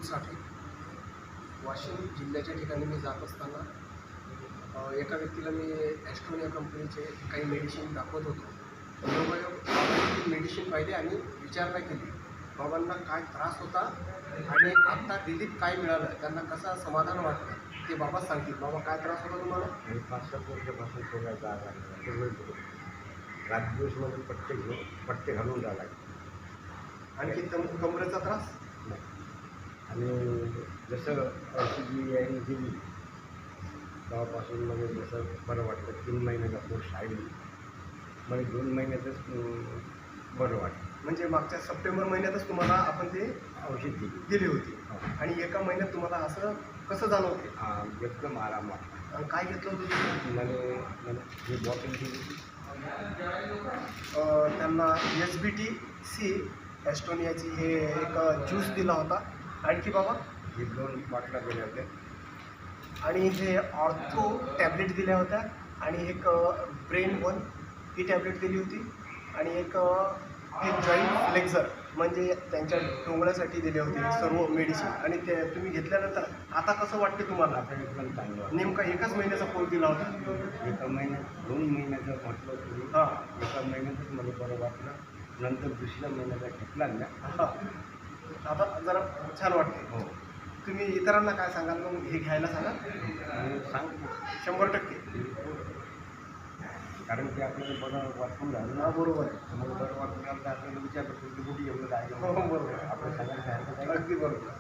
साठे वाशिम जिल्ह्याच्या ठिकाणी मी जात असताना एका व्यक्तीला मी ॲस्ट्रोनिया कंपनीचे काही मेडिसिन दाखवत होतो. बाबांनी मेडिसिन पाहिले आणि विचारणा केली बाबांना काय त्रास होता आणि आत्ता रिलीफ काय मिळालं, त्यांना कसं समाधान वाटलं ते बाबा सांगतील. बाबा काय त्रास होता तुम्हाला? आणि 5-7 वर्षापासून थोडा जाग आला, रात दिवसमध्ये पट्टे घालून जावं लागेल. आणखी कमरेचा त्रास नाही. आणि जसं औषधी यायला गेली तेव्हापासून म्हणजे जसं बरं वाटतं. 3 महिन्याचा कोर्स आहे म्हणजे 2 महिन्यातच बरं वाटतं. म्हणजे मागच्या सप्टेंबर महिन्यातच तुम्हाला आपण ते औषध दिली होती आणि एका महिन्यात तुम्हाला असं कसं जाणवते? एकदम आराम वाटतं. आणि काय घेतलं होतं तुम्ही? मला ही बॉटल दिली होती. त्यांना SBT-C ॲस्ट्रोनियाची हे एक ज्यूस दिला होता. आणखी बाबा हे 2 बाटल्या दिल्या होत्या आणि हे ऑर्थो टॅबलेट दिल्या होत्या आणि एक ब्रेन 1 ही टॅबलेट दिली होती आणि एक हे जॉईंट फ्लेक्झर म्हणजे त्यांच्या डोंगळ्यासाठी दिले होते सर्व मेडिसिन. आणि ते तुम्ही घेतल्यानंतर आता कसं वाटते तुम्हाला? आता एकदम चांगलं वाटतं. नेमका एकाच महिन्याचा कोर्स दिला होता? एका महिन्यात 2 महिन्याचं म्हटलं तुम्ही. हां एका महिन्यातच मला बरं वाटलं. नंतर दुसऱ्या महिन्याचा घेतला ना. हां आता जरा छान वाटते. हो. तुम्ही इतरांना काय सांगाल मग हे घ्यायला सांगाल? आणि सांगतो 100%. कारण की आपल्याला बरं वाटून राहिलं ना. हां बरोबर आहे. मग बरं वाटून राहिलं तर आपल्याला विचारतो की कुठे एवढं जायचं. हो बरोबर आपण सगळ्यांना सांगतो अगदी बरोबर.